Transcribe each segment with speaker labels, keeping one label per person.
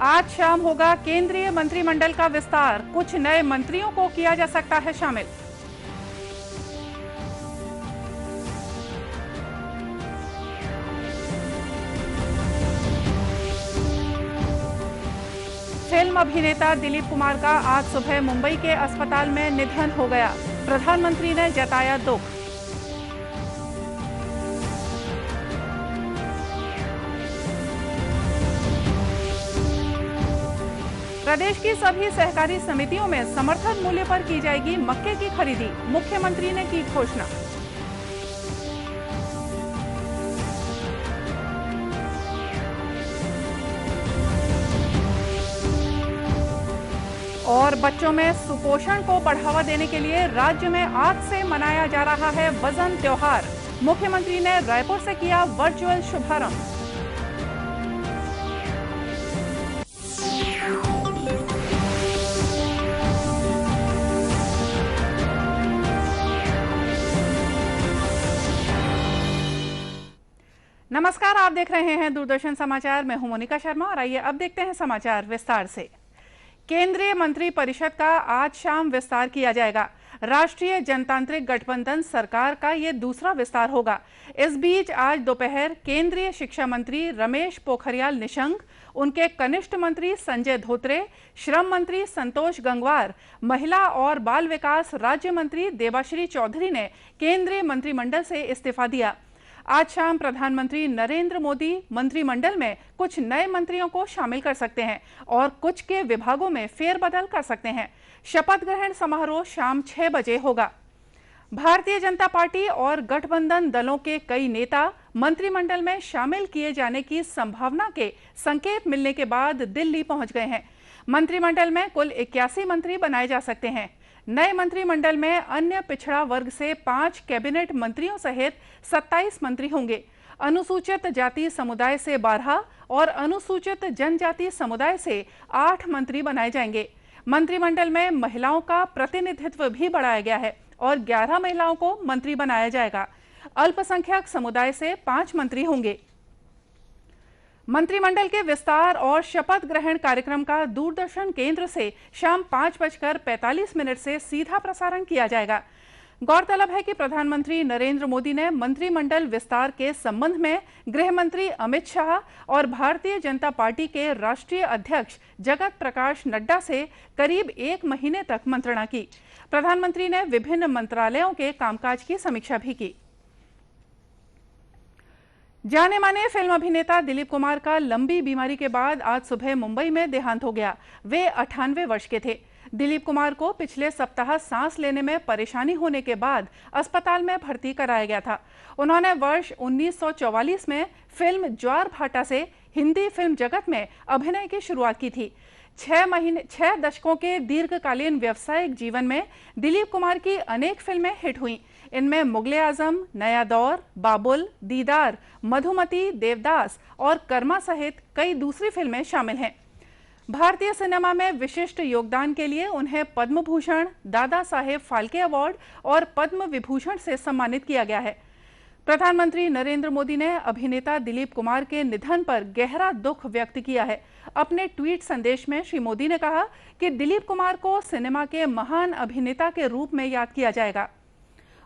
Speaker 1: आज शाम होगा केंद्रीय मंत्रिमंडल का विस्तार। कुछ नए मंत्रियों को किया जा सकता है शामिल। फिल्म अभिनेता दिलीप कुमार का आज सुबह मुंबई के अस्पताल में निधन हो गया। प्रधानमंत्री ने जताया दुख। प्रदेश की सभी सहकारी समितियों में समर्थन मूल्य पर की जाएगी मक्के की खरीदी। मुख्यमंत्री ने की घोषणा। और बच्चों में सुपोषण को बढ़ावा देने के लिए राज्य में आज से मनाया जा रहा है वजन त्योहार। मुख्यमंत्री ने रायपुर से किया वर्चुअल शुभारंभ। नमस्कार, आप देख रहे हैं दूरदर्शन समाचार। मैं हूं मोनिका शर्मा और आइए अब देखते हैं समाचार विस्तार से। केंद्रीय मंत्री परिषद का आज शाम विस्तार किया जाएगा। राष्ट्रीय जनतांत्रिक गठबंधन सरकार का यह दूसरा विस्तार होगा। इस बीच आज दोपहर केंद्रीय शिक्षा मंत्री रमेश पोखरियाल निशंक, उनके कनिष्ठ मंत्री संजय धोत्रे, श्रम मंत्री संतोष गंगवार, महिला और बाल विकास राज्य मंत्री देबाश्री चौधरी ने केंद्रीय मंत्रिमंडल से इस्तीफा दिया। आज शाम प्रधानमंत्री नरेंद्र मोदी मंत्रिमंडल में कुछ नए मंत्रियों को शामिल कर सकते हैं और कुछ के विभागों में फेरबदल कर सकते हैं। शपथ ग्रहण समारोह शाम 6 बजे होगा। भारतीय जनता पार्टी और गठबंधन दलों के कई नेता मंत्रिमंडल में शामिल किए जाने की संभावना के संकेत मिलने के बाद दिल्ली पहुंच गए हैं। मंत्रिमंडल में कुल 81 मंत्री बनाए जा सकते हैं। नए मंत्रिमंडल में अन्य पिछड़ा वर्ग से 5 कैबिनेट मंत्रियों सहित 27 मंत्री होंगे। अनुसूचित जाति समुदाय से 12 और अनुसूचित जनजाति समुदाय से 8 मंत्री बनाए जाएंगे। मंत्रिमंडल में महिलाओं का प्रतिनिधित्व भी बढ़ाया गया है और 11 महिलाओं को मंत्री बनाया जाएगा। अल्पसंख्यक समुदाय से 5 मंत्री होंगे। मंत्रिमंडल के विस्तार और शपथ ग्रहण कार्यक्रम का दूरदर्शन केंद्र से शाम 5:45 से सीधा प्रसारण किया जाएगा। गौरतलब है कि प्रधानमंत्री नरेंद्र मोदी ने मंत्रिमंडल विस्तार के संबंध में गृह मंत्री अमित शाह और भारतीय जनता पार्टी के राष्ट्रीय अध्यक्ष जगत प्रकाश नड्डा से करीब 1 महीने तक मंत्रणा की। प्रधानमंत्री ने विभिन्न मंत्रालयों के कामकाज की समीक्षा भी की। जाने माने फिल्म अभिनेता दिलीप कुमार का लंबी बीमारी के बाद आज सुबह मुंबई में देहांत हो गया। वे 98 वर्ष के थे। दिलीप कुमार को पिछले सप्ताह सांस लेने में परेशानी होने के बाद अस्पताल में भर्ती कराया गया था। उन्होंने वर्ष 1944 में फिल्म ज्वार भाटा से हिंदी फिल्म जगत में अभिनय की शुरुआत की थी। 6 दशकों के दीर्घकालीन व्यावसायिक जीवन में दिलीप कुमार की अनेक फिल्में हिट हुईं। इनमें मुगले आजम, नया दौर, बाबुल, दीदार, मधुमती, देवदास और कर्मा सहित कई दूसरी फिल्में शामिल हैं। भारतीय सिनेमा में विशिष्ट योगदान के लिए उन्हें पद्म भूषण, दादा साहेब फाल्के अवार्ड और पद्म विभूषण से सम्मानित किया गया है। प्रधानमंत्री नरेंद्र मोदी ने अभिनेता दिलीप कुमार के निधन पर गहरा दुख व्यक्त किया है। अपने ट्वीट संदेश में श्री मोदी ने कहा कि दिलीप कुमार को सिनेमा के महान अभिनेता के रूप में याद किया जाएगा।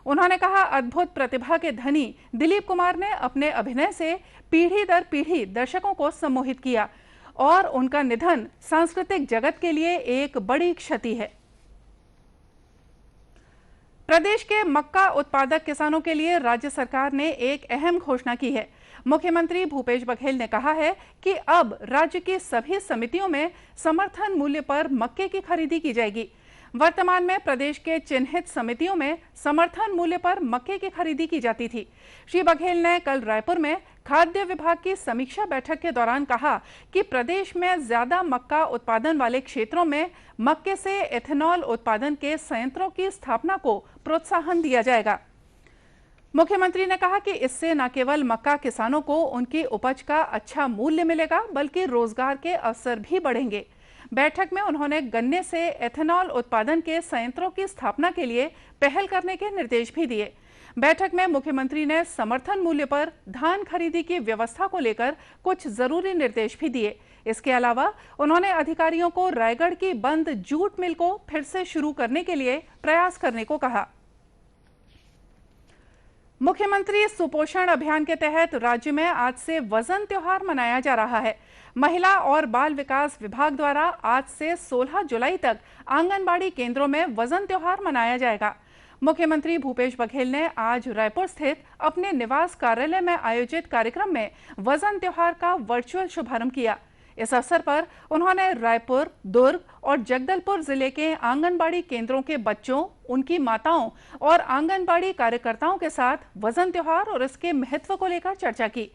Speaker 1: उन्होंने कहा, अद्भुत प्रतिभा के धनी दिलीप कुमार ने अपने अभिनय से पीढ़ी दर पीढ़ी दर्शकों को सम्मोहित किया और उनका निधन सांस्कृतिक जगत के लिए एक बड़ी क्षति है। प्रदेश के मक्का उत्पादक किसानों के लिए राज्य सरकार ने एक अहम घोषणा की है। मुख्यमंत्री भूपेश बघेल ने कहा है कि अब राज्य की सभी समितियों में समर्थन मूल्य पर मक्के की खरीदी की जाएगी। वर्तमान में प्रदेश के चिन्हित समितियों में समर्थन मूल्य पर मक्के की खरीदी की जाती थी। श्री बघेल ने कल रायपुर में खाद्य विभाग की समीक्षा बैठक के दौरान कहा कि प्रदेश में ज्यादा मक्का उत्पादन वाले क्षेत्रों में मक्के से एथेनॉल उत्पादन के संयंत्रों की स्थापना को प्रोत्साहन दिया जाएगा। मुख्यमंत्री ने कहा कि इससे न केवल मक्का किसानों को उनकी उपज का अच्छा मूल्य मिलेगा, बल्कि रोजगार के अवसर भी बढ़ेंगे। बैठक में उन्होंने गन्ने से एथेनॉल उत्पादन के संयंत्रों की स्थापना के लिए पहल करने के निर्देश भी दिए। बैठक में मुख्यमंत्री ने समर्थन मूल्य पर धान खरीदी की व्यवस्था को लेकर कुछ जरूरी निर्देश भी दिए। इसके अलावा उन्होंने अधिकारियों को रायगढ़ की बंद जूट मिल को फिर से शुरू करने के लिए प्रयास करने को कहा। मुख्यमंत्री सुपोषण अभियान के तहत राज्य में आज से वजन त्योहार मनाया जा रहा है। महिला और बाल विकास विभाग द्वारा आज से 16 जुलाई तक आंगनबाड़ी केंद्रों में वजन त्योहार मनाया जाएगा। मुख्यमंत्री भूपेश बघेल ने आज रायपुर स्थित अपने निवास कार्यालय में आयोजित कार्यक्रम में वजन त्योहार का वर्चुअल शुभारंभ किया। इस अवसर पर उन्होंने रायपुर, दुर्ग और जगदलपुर जिले के आंगनबाड़ी केंद्रों के बच्चों, उनकी माताओं और आंगनबाड़ी कार्यकर्ताओं के साथ वजन त्योहार और इसके महत्व को लेकर चर्चा की।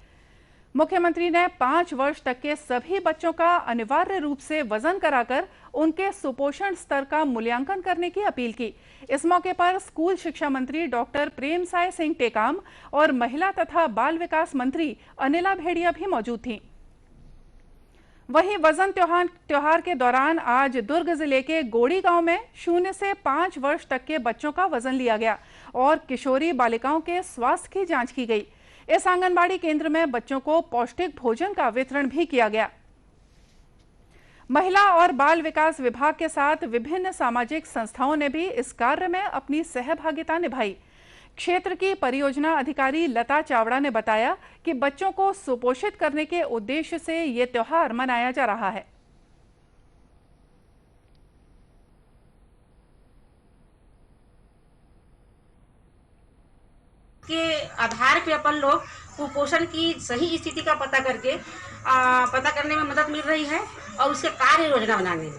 Speaker 1: मुख्यमंत्री ने 5 वर्ष तक के सभी बच्चों का अनिवार्य रूप से वजन कराकर उनके सुपोषण स्तर का मूल्यांकन करने की अपील की। इस मौके पर स्कूल शिक्षा मंत्री डॉक्टर प्रेमसाय सिंह टेकाम और महिला तथा बाल विकास मंत्री अनिला भेड़िया भी मौजूद थीं। वहीं वजन त्योहार के दौरान आज दुर्ग जिले के गोड़ी गांव में 0 से 5 वर्ष तक के बच्चों का वजन लिया गया और किशोरी बालिकाओं के स्वास्थ्य की जांच की गई। इस आंगनबाड़ी केंद्र में बच्चों को पौष्टिक भोजन का वितरण भी किया गया। महिला और बाल विकास विभाग के साथ विभिन्न सामाजिक संस्थाओं ने भी इस कार्य में अपनी सहभागिता निभाई। क्षेत्र की परियोजना अधिकारी लता चावड़ा ने बताया कि बच्चों को सुपोषित करने के उद्देश्य से ये त्योहार मनाया जा रहा है।
Speaker 2: के आधार पे अपन लोग कुपोषण की सही स्थिति का पता करने में मदद मिल रही है और उसके कार्य योजना बनाने में।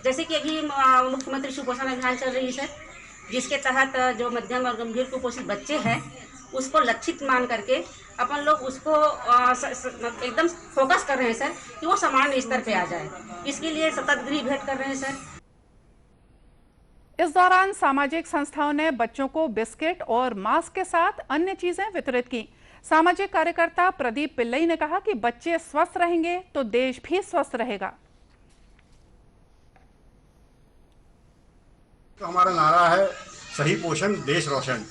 Speaker 2: जैसे कि अभी मुख्यमंत्री सुपोषण अभियान चल रही है सर, जिसके तहत जो मध्यम और गंभीर कुपोषित बच्चे हैं उसको लक्षित मान करके अपन लोग उसको एकदम फोकस कर रहे हैं सर कि वो सामान्य स्तर पे आ जाए। इसके लिए सतत गृह भेंट कर रहे हैं सर।
Speaker 1: इस दौरान सामाजिक संस्थाओं ने बच्चों को बिस्किट और मास्क के साथ अन्य चीजें वितरित की। सामाजिक कार्यकर्ता प्रदीप पिल्लई ने कहा कि बच्चे स्वस्थ रहेंगे तो देश भी स्वस्थ रहेगा।
Speaker 3: तो हमारा नारा है सही पोषण देश रोशन।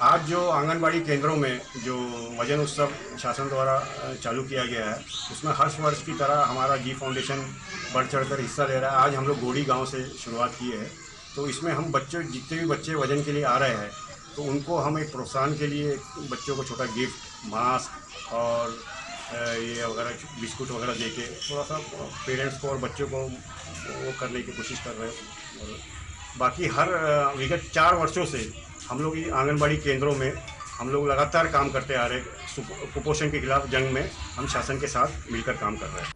Speaker 3: आज जो आंगनबाड़ी केंद्रों में जो वजन उत्सव शासन द्वारा चालू किया गया है उसमें हर वर्ष की तरह हमारा जी फाउंडेशन बढ़ चढ़कर हिस्सा ले रहा है। आज हम लोग गोड़ी गांव से शुरुआत की है, तो इसमें हम बच्चे जितने भी बच्चे वजन के लिए आ रहे हैं तो उनको हम एक प्रोत्साहन के लिए बच्चों को छोटा गिफ्ट, मास्क और ये वगैरह बिस्कुट वगैरह दे के थोड़ा सा पेरेंट्स को और बच्चों को वो करने की कोशिश कर रहे हैं। और बाकी हर विगत 4 वर्षों से हम लोग ये आंगनबाड़ी केंद्रों में हम लोग लगातार काम करते आ रहे हैं। कुपोषण के खिलाफ जंग में हम शासन के साथ मिलकर काम कर रहे हैं।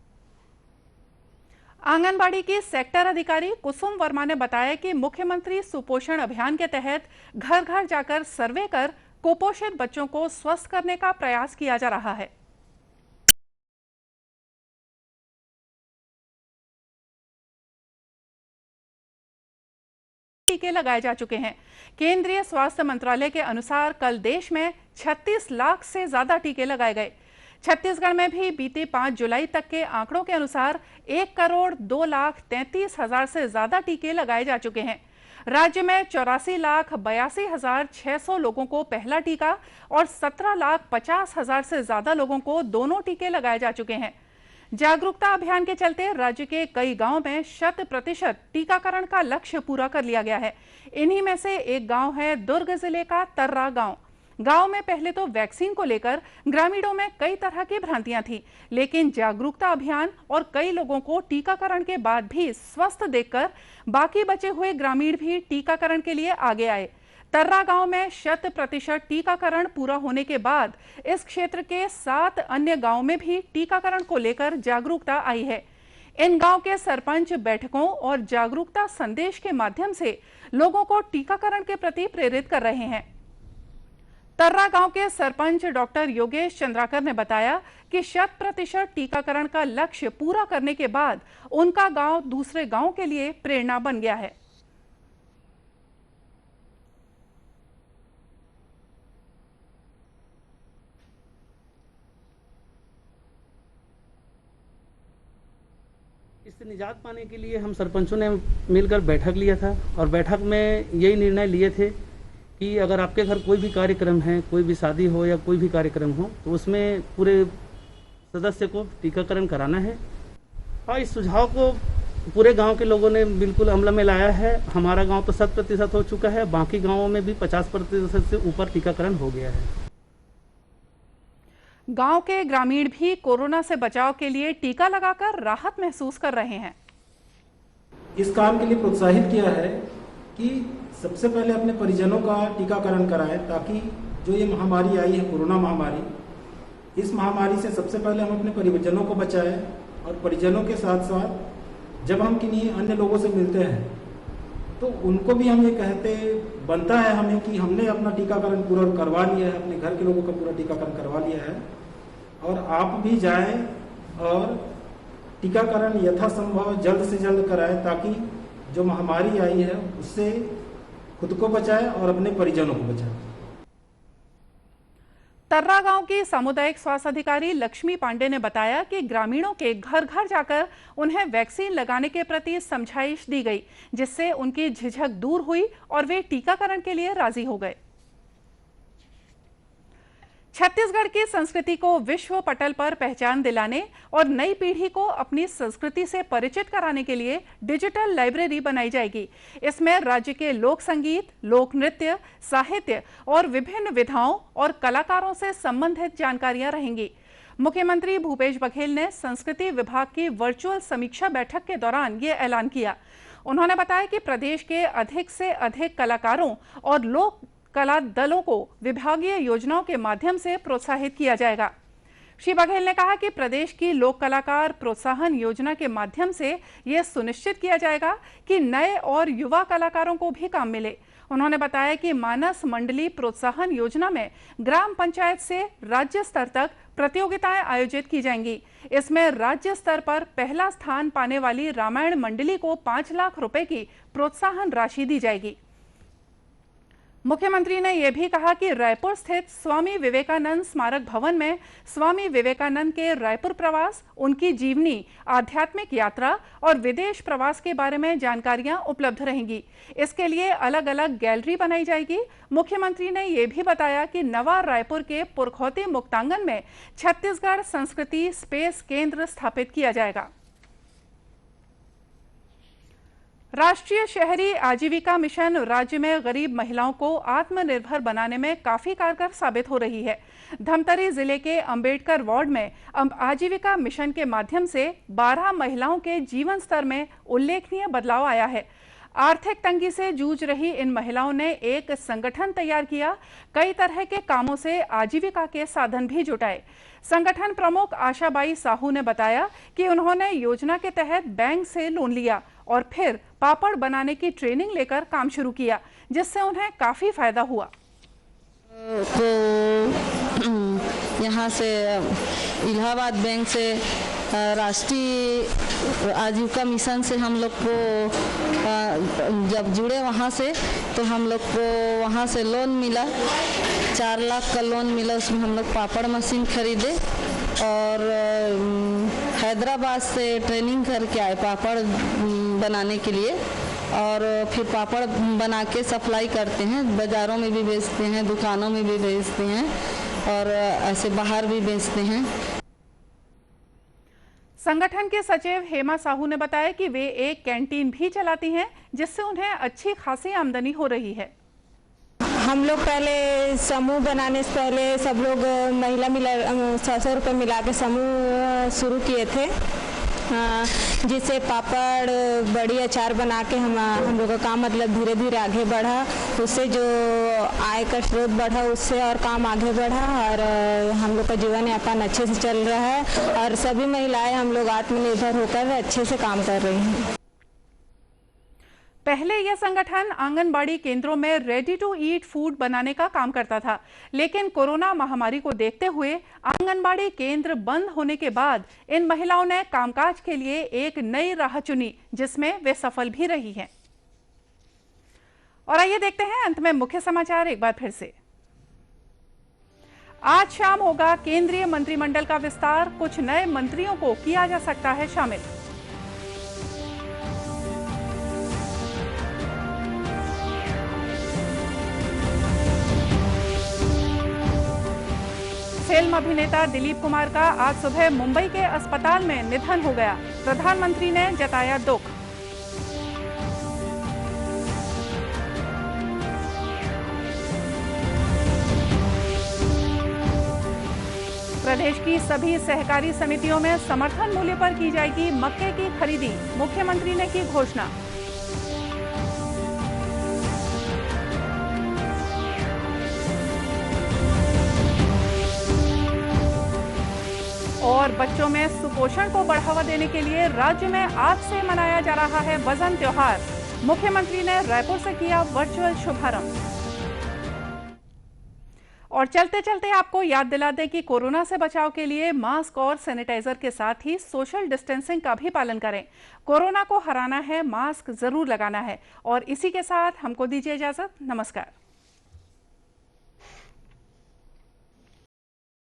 Speaker 1: आंगनबाड़ी की सेक्टर अधिकारी कुसुम वर्मा ने बताया कि मुख्यमंत्री सुपोषण अभियान के तहत घर घर जाकर सर्वे कर कुपोषित बच्चों को स्वस्थ करने का प्रयास किया जा रहा है। टीके लगाए जा चुके हैं। केंद्रीय स्वास्थ्य मंत्रालय के अनुसार कल देश में 36 लाख से ज्यादा टीके लगाए गए। छत्तीसगढ़ में भी बीते 5 जुलाई तक के आंकड़ों के अनुसार 1,02,33,000 से ज्यादा टीके लगाए जा चुके हैं। राज्य में 84,82,600 लोगों को पहला टीका और 17,50,000 से ज्यादा लोगों को दोनों टीके लगाए जा चुके हैं। जागरूकता अभियान के चलते राज्य के कई गांवों में 100% टीकाकरण का लक्ष्य पूरा कर लिया गया है। इन्हीं में से एक गांव है दुर्ग जिले का तर्रा गांव। गांव में पहले तो वैक्सीन को लेकर ग्रामीणों में कई तरह की भ्रांतियां थी, लेकिन जागरूकता अभियान और कई लोगों को टीकाकरण के बाद भी स्वस्थ देखकर बाकी बचे हुए ग्रामीण भी टीकाकरण के लिए आगे आए। तर्रा गांव में 100% टीकाकरण पूरा होने के बाद इस क्षेत्र के 7 अन्य गांवों में भी टीकाकरण को लेकर जागरूकता आई है। इन गांव के सरपंच बैठकों और जागरूकता संदेश के माध्यम से लोगों को टीकाकरण के प्रति प्रेरित कर रहे हैं। तर्रा गांव के सरपंच डॉक्टर योगेश चंद्राकर ने बताया कि 100% टीकाकरण का लक्ष्य पूरा करने के बाद उनका गांव दूसरे गांव के लिए प्रेरणा बन गया है।
Speaker 4: इससे निजात पाने के लिए हम सरपंचों ने मिलकर बैठक लिया था और बैठक में यही निर्णय लिए थे कि अगर आपके घर कोई भी कार्यक्रम है, कोई भी शादी हो या कोई भी कार्यक्रम हो, तो उसमें पूरे सदस्य को टीकाकरण कराना है। और इस सुझाव को पूरे गांव के लोगों ने बिल्कुल अमल में लाया है। हमारा गांव तो 100% हो चुका है, बाकी गांवों में भी 50% से ऊपर टीकाकरण हो गया है।
Speaker 1: गांव के ग्रामीण भी कोरोना से बचाव के लिए टीका लगाकर राहत महसूस कर रहे हैं।
Speaker 5: इस काम के लिए प्रोत्साहित किया है कि सबसे पहले अपने परिजनों का टीकाकरण कराएं, ताकि जो ये महामारी आई है कोरोना महामारी, इस महामारी से सबसे पहले हम अपने परिजनों को बचाएं। और परिजनों के साथ साथ जब हम किन्हीं अन्य लोगों से मिलते हैं तो उनको भी हम ये कहते बनता है हमें कि हमने अपना टीकाकरण पूरा करवा लिया है, अपने घर के लोगों का पूरा टीकाकरण करवा लिया है। और आप भी जाएं और टीकाकरण यथासंभव जल्द से जल्द कराएं, ताकि जो महामारी आई है उससे खुद को बचाएं और अपने परिजनों को बचाएं।
Speaker 1: तर्रा गांव की सामुदायिक स्वास्थ्य अधिकारी लक्ष्मी पांडे ने बताया कि ग्रामीणों के घर घर जाकर उन्हें वैक्सीन लगाने के प्रति समझाइश दी गई, जिससे उनकी झिझक दूर हुई और वे टीकाकरण के लिए राजी हो गए। छत्तीसगढ़ की संस्कृति को विश्व पटल पर पहचान दिलाने और नई पीढ़ी को अपनी संस्कृति से परिचित कराने के लिए डिजिटल लाइब्रेरी बनाई जाएगी। इसमें राज्य के लोक संगीत, लोक नृत्य, साहित्य और विभिन्न विधाओं और कलाकारों से संबंधित जानकारियां रहेंगी। मुख्यमंत्री भूपेश बघेल ने संस्कृति विभाग की वर्चुअल समीक्षा बैठक के दौरान ये ऐलान किया। उन्होंने बताया कि प्रदेश के अधिक से अधिक कलाकारों और लोक कला दलों को विभागीय योजनाओं के माध्यम से प्रोत्साहित किया जाएगा। श्री बघेल ने कहा कि प्रदेश की लोक कलाकार प्रोत्साहन योजना के माध्यम से यह सुनिश्चित किया जाएगा कि नए और युवा कलाकारों को भी काम मिले। उन्होंने बताया कि मानस मंडली प्रोत्साहन योजना में ग्राम पंचायत से राज्य स्तर तक प्रतियोगिताएं आयोजित की जाएंगी। इसमें राज्य स्तर पर पहला स्थान पाने वाली रामायण मंडली को 5 लाख रुपए की प्रोत्साहन राशि दी जाएगी। मुख्यमंत्री ने यह भी कहा कि रायपुर स्थित स्वामी विवेकानंद स्मारक भवन में स्वामी विवेकानंद के रायपुर प्रवास, उनकी जीवनी, आध्यात्मिक यात्रा और विदेश प्रवास के बारे में जानकारियां उपलब्ध रहेंगी। इसके लिए अलग अलग गैलरी बनाई जाएगी। मुख्यमंत्री ने यह भी बताया कि नवा रायपुर के पुरखौती मुक्तांगन में छत्तीसगढ़ संस्कृति स्पेस केंद्र स्थापित किया जाएगा। राष्ट्रीय शहरी आजीविका मिशन राज्य में गरीब महिलाओं को आत्मनिर्भर बनाने में काफी कारगर साबित हो रही है। धमतरी जिले के अंबेडकर वार्ड में आजीविका मिशन के माध्यम से 12 महिलाओं के जीवन स्तर में उल्लेखनीय बदलाव आया है। आर्थिक तंगी से जूझ रही इन महिलाओं ने एक संगठन तैयार किया, कई तरह के कामों से आजीविका के साधन भी जुटाए। संगठन प्रमुख आशाबाई साहू ने बताया कि उन्होंने योजना के तहत बैंक से लोन लिया और फिर पापड़ बनाने की ट्रेनिंग लेकर काम शुरू किया, जिससे उन्हें काफी फायदा हुआ।
Speaker 6: तो यहाँ से इलाहाबाद बैंक से राष्ट्रीय आजीविका मिशन से हम लोग को जब जुड़े वहाँ से, तो हम लोग को वहाँ से लोन मिला, 4 लाख का लोन मिला। उसमें हम लोग पापड़ मशीन खरीदे और हैदराबाद से ट्रेनिंग करके आए पापड़ बनाने के लिए, और फिर पापड़ बना के सप्लाई करते हैं, बाज़ारों में भी बेचते हैं, दुकानों में भी बेचते हैं और ऐसे बाहर भी बेचते हैं।
Speaker 1: संगठन के सचिव हेमा साहू ने बताया कि वे एक कैंटीन भी चलाती हैं, जिससे उन्हें अच्छी खासी आमदनी हो रही है।
Speaker 7: हम लोग पहले समूह बनाने से पहले सब लोग महिला मिला 100 रुपये मिला के समूह शुरू किए थे, जिससे पापड़ बड़ी अचार बना के हम लोग का काम मतलब धीरे धीरे आगे बढ़ा। उससे जो आय का स्रोत बढ़ा, उससे और काम आगे बढ़ा और हम लोग का जीवन यापन अच्छे से चल रहा है और सभी महिलाएं हम लोग आत्मनिर्भर होकर अच्छे से काम कर रही हैं।
Speaker 1: पहले यह संगठन आंगनबाड़ी केंद्रों में रेडी टू ईट फूड बनाने का काम करता था, लेकिन कोरोना महामारी को देखते हुए आंगनबाड़ी केंद्र बंद होने के बाद इन महिलाओं ने कामकाज के लिए एक नई राह चुनी, जिसमें वे सफल भी रही हैं। और आइए देखते हैं अंत में मुख्य समाचार एक बार फिर से। आज शाम होगा केंद्रीय मंत्रिमंडल का विस्तार, कुछ नए मंत्रियों को किया जा सकता है शामिल। फिल्म अभिनेता दिलीप कुमार का आज सुबह मुंबई के अस्पताल में निधन हो गया। प्रधानमंत्री ने जताया दुख। प्रदेश की सभी सहकारी समितियों में समर्थन मूल्य पर की जाएगी मक्के की खरीदी, मुख्यमंत्री ने की घोषणा। और बच्चों में सुपोषण को बढ़ावा देने के लिए राज्य में आज से मनाया जा रहा है वजन त्योहार, मुख्यमंत्री ने रायपुर से किया वर्चुअल शुभारंभ। और चलते चलते आपको याद दिला दें कि कोरोना से बचाव के लिए मास्क और सैनिटाइजर के साथ ही सोशल डिस्टेंसिंग का भी पालन करें। कोरोना को हराना है, मास्क जरूर लगाना है। और इसी के साथ हमको दीजिए इजाजत। नमस्कार।